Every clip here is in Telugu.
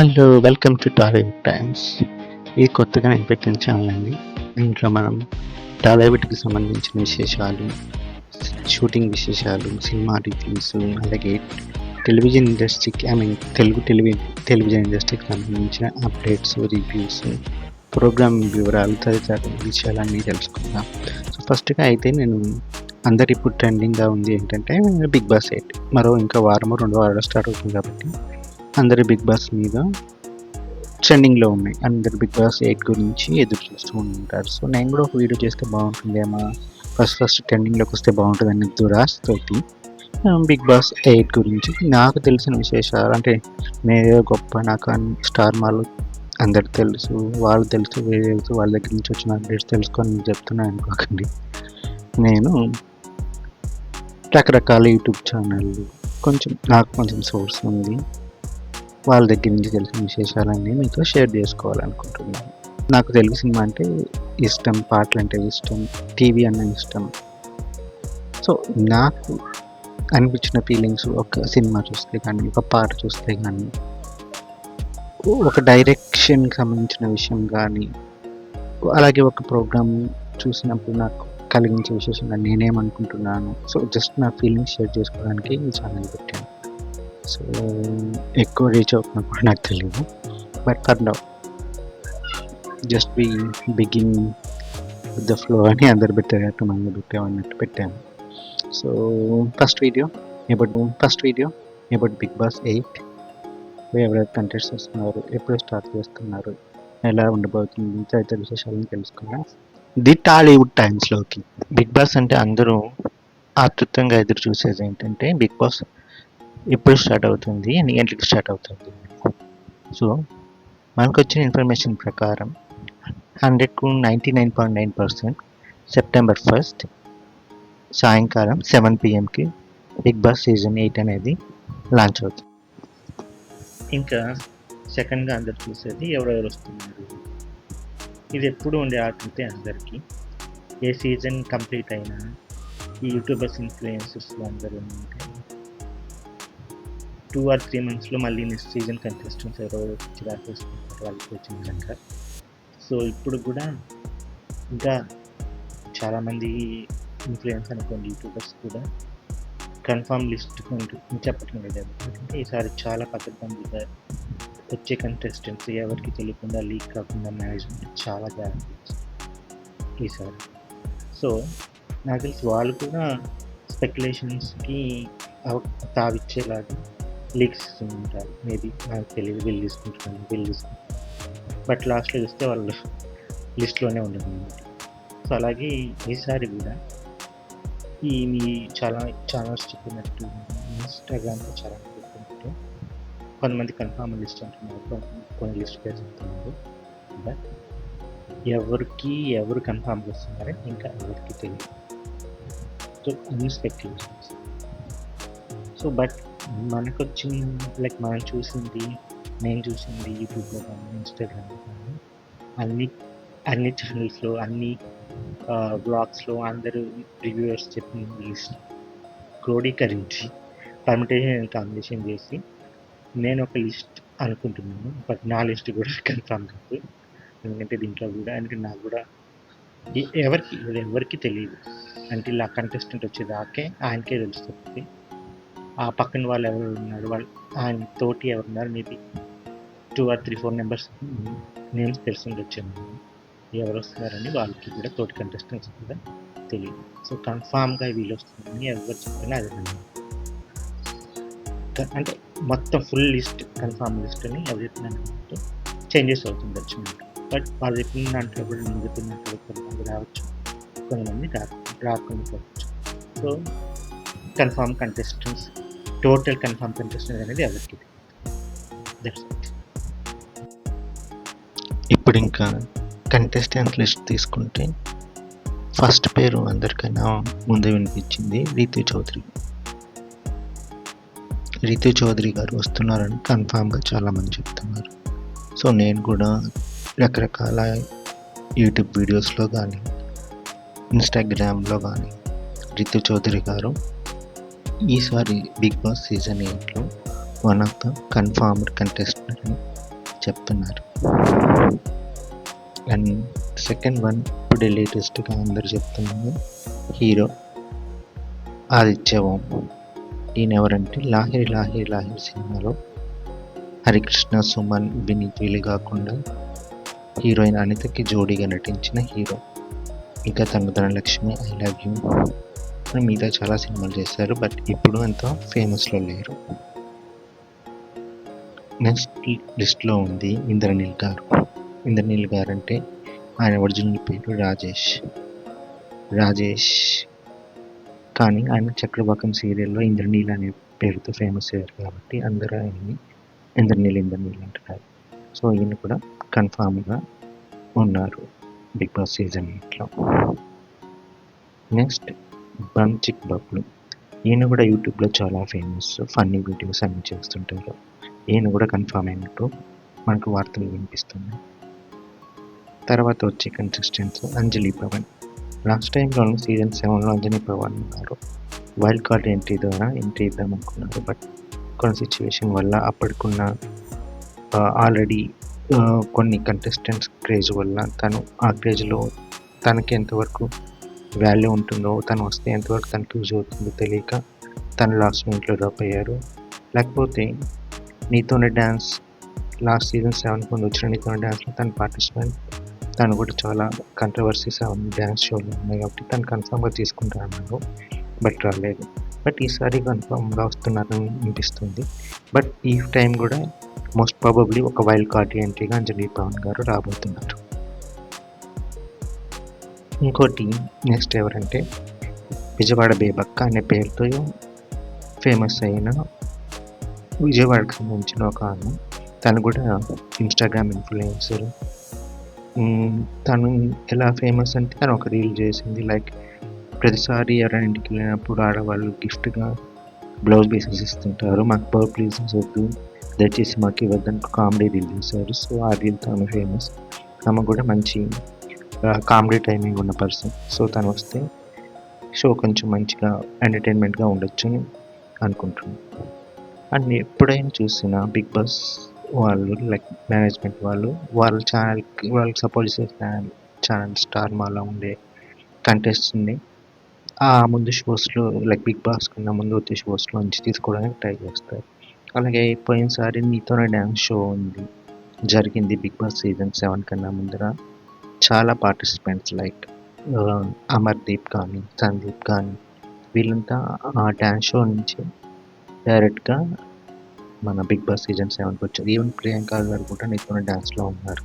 Hello welcome to Tollywood times. ఇది కొత్తగా నేను పెట్టిన ఛానల్ అండి. ఇంట్లో మనం టాలీవుడ్కి సంబంధించిన విశేషాలు, షూటింగ్ విశేషాలు, సినిమా రివ్యూస్, అలాగే టెలివిజన్ ఇండస్ట్రీకి తెలుగు టెలివిజన్ ఇండస్ట్రీకి సంబంధించిన అప్డేట్స్, రివ్యూస్, ప్రోగ్రామింగ్ వివరాలు తదితర విషయాలన్నీ తెలుసుకుందాం. సో ఫస్ట్గా అయితే నేను అందరు ఇప్పుడు ట్రెండింగ్గా ఉంది ఏంటంటే బిగ్ బాస్ 8. ఇంకా వారము 2 వారాలు స్టార్ట్ అవుతుంది కాబట్టి అందరు బిగ్ బాస్ మీద ట్రెండింగ్లో ఉన్నాయి. అందరు బిగ్ బాస్ 8 గురించి ఎదురు చూస్తూ ఉంటారు. సో నేను కూడా ఒక వీడియో చేస్తే బాగుంటుందేమో, ఫస్ట్ ట్రెండింగ్లోకి వస్తే బాగుంటుందని దురాశతోటి బిగ్ బాస్ 8 గురించి నాకు తెలిసిన విశేషాలు, అంటే నేనేదో గొప్ప నాకు స్టార్ మాలు అందరు తెలుసు, వాళ్ళు తెలుసు, వేరే తెలుసు, వాళ్ళ దగ్గర నుంచి వచ్చిన అప్డేట్స్ తెలుసుకొని మీకు చెప్తున్నాను అనుకోకండి. నేను రకరకాల యూట్యూబ్ ఛానళ్ళు, నాకు కొంచెం సోర్స్ ఉంది, వాళ్ళ దగ్గర నుంచి తెలిసిన విశేషాలన్నీ మీతో షేర్ చేసుకోవాలనుకుంటున్నాను. నాకు తెలుగు సినిమా అంటే ఇష్టం, పాటలు అంటే ఇష్టం, టీవీ అన్న ఇష్టం. సో నాకు అనిపించిన ఫీలింగ్స్ ఒక సినిమా చూస్తే కానీ, ఒక పాట చూస్తే కానీ, ఒక డైరెక్షన్కి సంబంధించిన విషయం కానీ, అలాగే ఒక ప్రోగ్రామ్ చూసినప్పుడు నాకు కలిగించే విశేషంగా నేనేమనుకుంటున్నాను, సో జస్ట్ నా ఫీలింగ్స్ షేర్ చేసుకోవడానికి ఈ ఛానల్ పెట్టాను. సో ఎక్కువ రీచ్ అవుతున్నప్పుడు నాకు తెలియదు, but for now just begin with the flow అని అందరు పెట్టేటట్టు మనం పెట్టామన్నట్టు పెట్టాను. So first video about Bigg Boss 8. ఎవరైతే కంటెస్టెంట్స్ వస్తున్నారు, ఎప్పుడు స్టార్ట్ చేస్తున్నారు, ఎలా ఉండబోతుంది తదితర విశేషాలను తెలుసుకున్నాం. ది టాలీవుడ్ టైమ్స్లోకి. బిగ్ బాస్ అంటే అందరూ ఆతృతంగా ఎదురు చూసేది ఏంటంటే బిగ్ బాస్ ఎప్పుడు స్టార్ట్ అవుతుంది, ఎన్ని గంటలకు స్టార్ట్ అవుతుంది. సో మనకు వచ్చిన ఇన్ఫర్మేషన్ ప్రకారం 100కు 99.9% సెప్టెంబర్ 1 సాయంకాలం 7 PM బిగ్ బాస్ సీజన్ 8 అనేది లాంచ్ అవుతుంది. ఇంకా సెకండ్గా అందరు చూసేది ఎవరెవరు వస్తున్నారు. ఇది ఎప్పుడు ఉండే ఆతృతే అందరికీ. ఏ సీజన్ కంప్లీట్ అయినా ఈ యూట్యూబర్స్, ఇన్ఫ్లుయెన్సర్స్ అందరూ ఉంటే 2 or 3 monthsలో మళ్ళీ నెక్స్ట్ సీజన్ కంటెస్టెంట్స్ ఎవరో చిరాకు వస్తుంటారు వాళ్ళకి వచ్చిన కనుక. సో ఇప్పుడు కూడా ఇంకా చాలామంది ఇన్ఫ్లుయెన్స్ అనుకోండి, యూట్యూబర్స్ కూడా కన్ఫామ్ లిస్ట్ చెప్పటం లేదు. ఎందుకంటే ఈసారి చాలా పద్ధతిగా వచ్చే కంటెస్టెంట్స్ ఎవరికి తెలియకుండా, లీక్ కాకుండా మేనేజ్మెంట్ చాలా జాగ్రత్త ఈసారి. సో నాకు తెలిసి వాళ్ళు కూడా స్పెక్యులేషన్స్కి తావిచ్చేలాగా లీక్స్ ఇస్తుంటారు. మేబీ నాకు తెలియదు, వీళ్ళు తీసుకుంటారు, బట్ లాస్ట్లో చూస్తే వాళ్ళు లిస్ట్లోనే ఉండదు అన్నమాట. సో అలాగే ఈసారి కూడా మీ చాలా ఛానల్స్ చెప్పినట్టు, ఇన్స్టాగ్రామ్లో చాలా చెప్పినట్టు కొంతమంది కన్ఫామ్ లిస్ట్ అంటున్నారు, కొన్ని లిస్ట్ పేరు చెప్తున్నారు. బట్ ఎవరు కన్ఫామ్గా వస్తున్నారని ఇంకా ఎవరికి తెలియదు. సో అన్ని స్పెక్యులేషన్స్. సో బట్ మనకు వచ్చింది, మనం చూసింది, నేను చూసింది యూట్యూబ్లో కానీ, ఇన్స్టాగ్రామ్లో కానీ, అన్ని ఛానల్స్లో, అన్ని బ్లాగ్స్లో అందరూ రివ్యూవర్స్ చెప్పిన లిస్ట్ క్రోడీకరించి పర్మిటేషన్ కాంబినేషన్ చేసి నేను ఒక లిస్ట్ అనుకుంటున్నాను. బట్ నా లిస్ట్ కూడా కన్ఫామ్ కాదు, ఎందుకంటే దీంట్లో కూడా నాకు కూడా ఎవరికి తెలియదు. అంటే ఇలా కంటెస్టెంట్ వచ్చేదాకే ఆయనకే తెలుస్తుంది. ఆ పక్కన వాళ్ళు ఎవరు ఉన్నారు, ఆయన తోటి ఎవరున్నారు, మేబీ 2 or 3, 4 మెంబర్స్ నేమ్స్ తెలిసిండొచ్చాను. ఎవరు వస్తున్నారని వాళ్ళకి కూడా తోటి కంటెస్టెంట్స్ కూడా తెలియదు. సో కన్ఫామ్గా వీళ్ళు వస్తున్నారని ఎవరు చెప్పినా అది అంటే మొత్తం ఫుల్ లిస్ట్, కన్ఫామ్ లిస్ట్ అని ఎవరు చెప్పినట్టు చేంజెస్ అవుతుండొచ్చు. బట్ వాళ్ళు చెప్పిన దాంట్లో కూడా నేను చెప్పినట్టు కొంతమంది రావచ్చు, కొంతమంది రాకుండా పోవచ్చు. So confirm contestants, total confirm contestants అనేది ఎవరికి దట్స్ ఇట్. ఇప్పుడు ఇంకా కంటెస్టెంట్ లిస్ట్ తీసుకుంటే ఫస్ట్ పేరు అందరికైనా ముందే వినిపించింది రీతు చౌదరి గారు వస్తున్నారని కన్ఫామ్గా చాలామంది చెప్తున్నారు. సో నేను కూడా రకరకాల యూట్యూబ్ వీడియోస్లో కానీ, ఇన్స్టాగ్రామ్లో కానీ రీతు చౌదరి గారు ఈసారి బిగ్ బాస్ సీజన్ 8లో one of the confirmed contestant అని చెప్తున్నారు. అండ్ సెకండ్ వన్ ఇప్పుడు లేటెస్ట్గా అందరు చెప్తున్నారు హీరో ఆదిత్య ఓం. ఈయన ఎవరంటే లాహిరి లాహిరి లాహిరి సినిమాలో హరికృష్ణ, సుమన్, వినీత్ వీళ్ళు కాకుండా హీరోయిన్ అనితకి జోడీగా నటించిన హీరో. ఇంకా తను ధనలక్ష్మి, ఐ లవ్ యూ మిగతా చాలా సినిమాలు చేశారు. బట్ ఇప్పుడు అంత ఫేమస్లో లేరు. నెక్స్ట్ లిస్ట్లో ఉంది ఇంద్రనీల్ గారు. ఇంద్రనీల్ గారు అంటే ఆయన ఒరిజినల్ పేరు రాజేష్ కానీ ఆయన చక్రవాకం సీరియల్లో ఇంద్రనీల్ అనే పేరుతో ఫేమస్ అయ్యారు కాబట్టి అందరూ ఆయన్ని ఇంద్రనీల్ అంటున్నారు. సో ఈయన కూడా కన్ఫామ్గా ఉన్నారు big Boss season 8లో. Next బంచిక్ Bablu. ఈయన కూడా యూట్యూబ్లో చాలా ఫేమస్, ఫన్నీ వీడియోస్ అన్నీ చేస్తుంటారు. ఈయన కూడా కన్ఫామ్ అయినట్టు మనకు వార్తలు వినిపిస్తున్నాయి. తర్వాత వచ్చే కంటెస్టెంట్స్ అంజలి పవన్. లాస్ట్ టైంలో సీజన్ 7లో అంజలి పవన్ ఉన్నారు. వైల్డ్ కార్డ్ ఎంట్రీ ద్వారా ఎంట్రీ ఇద్దాం అనుకున్నారు. బట్ కొన్ని సిచ్యువేషన్ వల్ల అప్పటికున్న ఆల్రెడీ కొన్ని కంటెస్టెంట్స్ క్రేజ్ వల్ల తను ఆ క్రేజ్లో తనకి ఎంతవరకు వాల్యూ ఉంటుందో, తను వస్తే ఎంతవరకు తనకి యూజ్ అవుతుందో తెలియక తను లాస్ట్ మినిట్లో డ్రాప్ అయ్యారు. లేకపోతే నీతోనే డ్యాన్స్ లాస్ట్ సీజన్ 7 ముందు వచ్చిన నీతోనే డ్యాన్స్లో తను పార్టిసిపెంట్, తను కూడా చాలా కంట్రవర్సీస్ డ్యాన్స్ షోలు ఉన్నాయి కాబట్టి తను కన్ఫామ్గా తీసుకుంటారన్నారు. బట్ రాలేదు. బట్ ఈసారి కన్ఫామ్గా వస్తున్నారని అనిపిస్తుంది. బట్ ఈ టైం కూడా మోస్ట్ ప్రాబబ్లీ ఒక వైల్డ్ కార్డ్ ఎంట్రీగా అంజలి పవన్ గారు రాబోతున్నారు. ఇంకోటి నెక్స్ట్ ఎవరంటే విజయవాడ బేబక్క అనే పేరుతో ఫేమస్ అయిన విజయవాడకు సంబంధించిన ఒక ఆమె. తను కూడా ఇన్స్టాగ్రామ్ ఇన్ఫ్లుయెన్సర్. తను ఎలా ఫేమస్ అంటే తను ఒక రీల్ చేసింది, లైక్ ప్రతిసారి ఎవరైనా ఇంటికి వెళ్ళినప్పుడు ఆడవాళ్ళు గిఫ్ట్గా బ్లౌజ్ పీసెస్ ఇస్తుంటారు, మాకు పవర్ ప్లీజెస్ వద్దు దయచేసి మాకు ఇవ్వద్దని కామెడీ రీల్ చేశారు. సో ఆ రీల్తో ఆమె ఫేమస్. ఆమె కూడా మంచి కామెడీ టైమింగ్ ఉన్న పర్సన్. సో తను వస్తే షో కొంచెం మంచిగా ఎంటర్టైన్మెంట్గా ఉండొచ్చు అని అనుకుంటున్నాను. అండ్ ఎప్పుడైనా చూసినా బిగ్ బాస్ వాళ్ళు లైక్ మేనేజ్మెంట్ వాళ్ళ ఛానల్కి వాళ్ళకి సపోర్ట్ చేసే ఛానల్ స్టార్ మాలో ఉండే కంటెస్ట్ని ఆ ముందు షోస్లో లైక్ బిగ్ బాస్ కన్నా ముందు వచ్చే షోస్లో నుంచి తీసుకోవడానికి ట్రై చేస్తారు. అలాగే పోయినసారి నీతోనే డ్యాన్స్ షో జరిగింది బిగ్ బాస్ సీజన్ 7 కన్నా ముందర. చాలా పార్టిసిపెంట్స్ లైక్ అమర్దీప్ కానీ సందీప్ కానీ వీళ్ళంతా ఆ డ్యాన్స్ షో నుంచి డైరెక్ట్గా మన బిగ్ బాస్ సీజన్ 7కి వచ్చారు. ఈవెన్ ప్రియాంక గారు కూడా నీతోనే డ్యాన్స్లో ఉన్నారు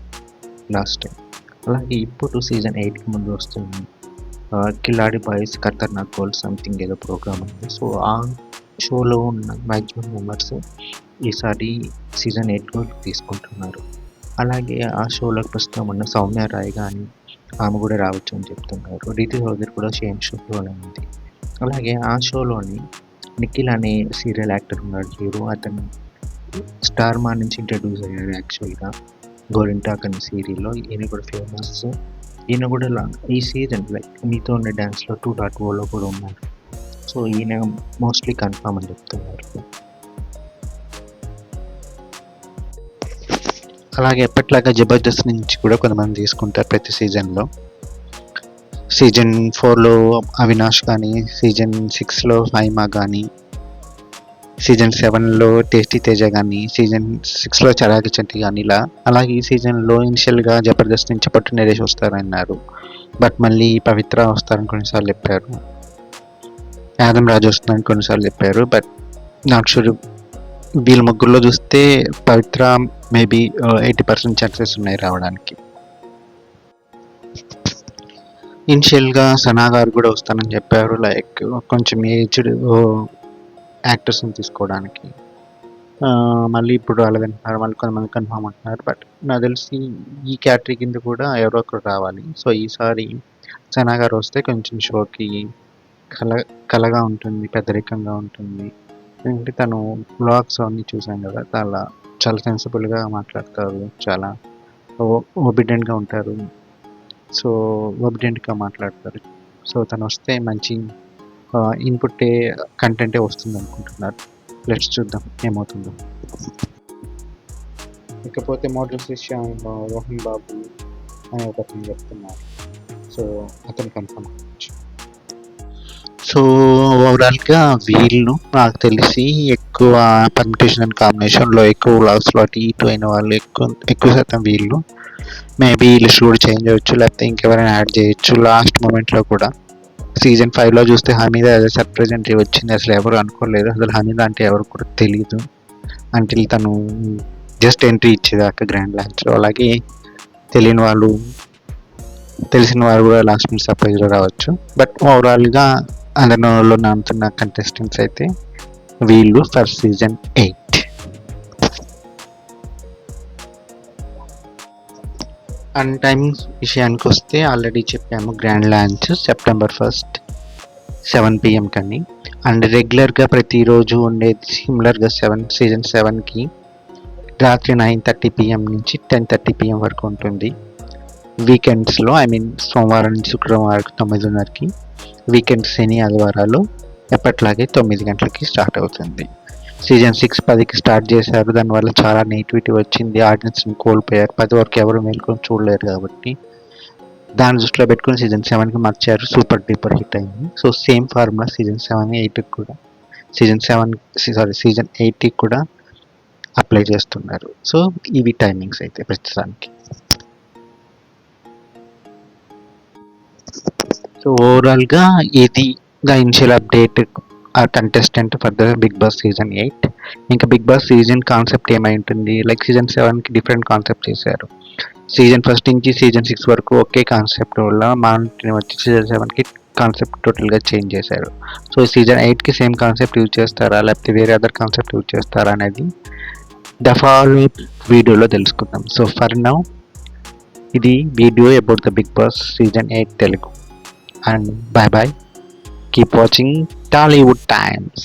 లాస్ట్ టైం. అలాగే ఇప్పుడు సీజన్ 8కి ముందు వస్తుంది కిలాడి బాయ్స్ ఖతర్నాక్ గోల్డ్ సంథింగ్ ఏదో ప్రోగ్రామ్ ఉంది. సో ఆ షోలో ఉన్న మ్యాక్సిమం మెంబర్స్ ఈసారి సీజన్ 8లో తీసుకుంటున్నారు. అలాగే ఆ షోలోకి ప్రస్తుతం ఉన్న సౌమ్య రాయ్ కానీ ఆమె కూడా రావచ్చు అని చెప్తున్నారు. రీతి చౌదరి కూడా సేమ్ షోలోనే ఉంది. అలాగే ఆ షోలోని నిఖిల్ అనే సీరియల్ యాక్టర్ ఉన్నాడు హీరో. అతను స్టార్ మా నుంచి ఇంట్రడ్యూస్ అయ్యాడు యాక్చువల్గా గోరింటాక్ అనే సీరియల్లో. ఈయన కూడా ఫేమస్. ఈయన కూడా ఈ సీజన్ లైక్ మీతో ఉన్న డ్యాన్స్లో 2.0లో కూడా ఉన్నారు. సో ఈయన మోస్ట్లీ కన్ఫామ్ అని చెప్తున్నారు. అలాగే ఎప్పట్లాగా జబర్దస్త్ నుంచి కూడా కొంతమంది తీసుకుంటారు ప్రతి సీజన్లో. సీజన్ 4లో అవినాష్ కానీ, సీజన్ 6లో ఫైమా కానీ, సీజన్ 7లో టేస్టీ తేజ కానీ, సీజన్ 6లో చరాగి చంటి కానీ ఇలా. అలాగే ఈ సీజన్లో ఇనిషియల్గా జబర్దస్త్ నుంచి పట్టు నరేష్ వస్తారన్నారు. బట్ మళ్ళీ పవిత్ర వస్తారని కొన్నిసార్లు చెప్పారు, యాదమ్ రాజు వస్తుందని కొన్నిసార్లు చెప్పారు. But not sure. వీళ్ళ ముగ్గురులో చూస్తే పవిత్ర మేబీ 80% ఛాన్సెస్ ఉన్నాయి రావడానికి. ఇనిషియల్గా సనా గారు కూడా వస్తానని చెప్పారు, లైక్ కొంచెం ఏజ్డ్ యాక్టర్స్ని తీసుకోవడానికి. మళ్ళీ ఇప్పుడు అలాగంటున్నారు, మళ్ళీ కొంతమంది కన్ఫామ్ అంటున్నారు. బట్ నాకు తెలిసి ఈ కేటగిరీ కింద కూడా ఎవరో ఒకరు రావాలి. సో ఈసారి సనా గారు వస్తే కొంచెం షోకి కలగా ఉంటుంది, పెద్దరికంగా ఉంటుంది. ఎందుకంటే తను బ్లాగ్స్ అన్నీ చూసాం కదా, చాలా సెన్సిబుల్గా మాట్లాడతారు, చాలా ఒబిడెంట్గా ఉంటారు. సో ఒబిడెంట్గా మాట్లాడతారు. సో తను వస్తే మంచి ఇన్పుట్ కంటెంటే వస్తుంది అనుకుంటున్నారు. లెట్స్ చూద్దాం ఏమవుతుందో. ఇకపోతే మోడల్స్ విషయంలో రోహన్ బాబు అనే ఒక అతను చెప్తున్నారు. సో అతను కన్ఫర్మ్ కావచ్చు. సో ఓవరాల్గా వీళ్ళు నాకు తెలిసి ఎక్కువ పర్మిటేషన్ అండ్ కాంబినేషన్లో ఎక్కువ లాస్లో అటు ఇటు అయిన వాళ్ళు ఎక్కువ శాతం వీళ్ళు. మేబీ లిస్ట్ కూడా చేంజ్ అవ్వచ్చు, లేకపోతే ఇంకెవరైనా యాడ్ చేయొచ్చు లాస్ట్ మూమెంట్లో కూడా. సీజన్ 5లో చూస్తే హమీద యాజ్ సర్ప్రైజ్ ఎంట్రీ వచ్చింది, అసలు ఎవరు అనుకోలేదు. అసలు హమీద అంటే ఎవరు కూడా తెలియదు అంటే తను జస్ట్ ఎంట్రీ ఇచ్చేదాకా గ్రాండ్ లాంచ్లో. అలాగే తెలియని వాళ్ళు తెలిసిన వారు కూడా లాస్ట్ మినిట్ సర్ప్రైజ్లో రావచ్చు. బట్ ఓవరాల్గా అందరిలో నానుతున్న కంటెస్టెంట్స్ అయితే వీళ్ళు ఫర్ సీజన్ 8. అండ్ టైమింగ్స్ విషయానికి వస్తే ఆల్రెడీ చెప్పాము, grand launch September 1st 7 PM కని. అండ్ రెగ్యులర్గా ప్రతిరోజు ఉండేది సిమిలర్గా సీజన్ 7కి రాత్రి 9:30 PM నుంచి 10:30 PM వరకు ఉంటుంది. వీకెండ్స్లో సోమవారం నుంచి శుక్రవారం వరకు 9:30కి, వీకెండ్స్ శని ఆదివారాలు ఎప్పట్లాగే 9 గంటలకి స్టార్ట్ అవుతుంది. సీజన్ 6 10కి స్టార్ట్ చేశారు, దానివల్ల చాలా నెగిటివిటీ వచ్చింది, ఆడియన్స్ని కోల్పోయారు. 10 వరకు ఎవరు మేల్కొని చూడలేరు కాబట్టి దాన్ని దృష్టిలో పెట్టుకుని సీజన్ 7కి మార్చారు. సూపర్ డూపర్ హిట్ అయింది. సో సేమ్ ఫార్ములా సీజన్ 8కి కూడా సీజన్ 8కి కూడా అప్లై చేస్తున్నారు. సో ఇవి టైమింగ్స్ అయితే ప్రస్తుతానికి. సో ఓవరాల్గా ఇది the initial update contestant for the Bigg Boss season 8. ఇంకా బిగ్ బాస్ సీజన్ కాన్సెప్ట్ ఏమై ఉంటుంది, లైక్ సీజన్ 7కి డిఫరెంట్ కాన్సెప్ట్ చేశారు. సీజన్ 1 నుంచి సీజన్ 6 వరకు ఒకే కాన్సెప్ట్ వల్ల మాంటిని వచ్చి సీజన్ 7కి కాన్సెప్ట్ టోటల్గా చేంజ్ చేశారు. సో సీజన్ 8కి సేమ్ కాన్సెప్ట్ యూజ్ చేస్తారా, లేకపోతే వేరే అదర్ కాన్సెప్ట్ యూజ్ చేస్తారా అనేది ద ఫాలోయింగ్ వీడియోలో తెలుసుకుందాం. సో ఫర్ నౌ ఇది video about the Bigg Boss season 8 Telugu. And bye bye. Keep watching Tollywood Times.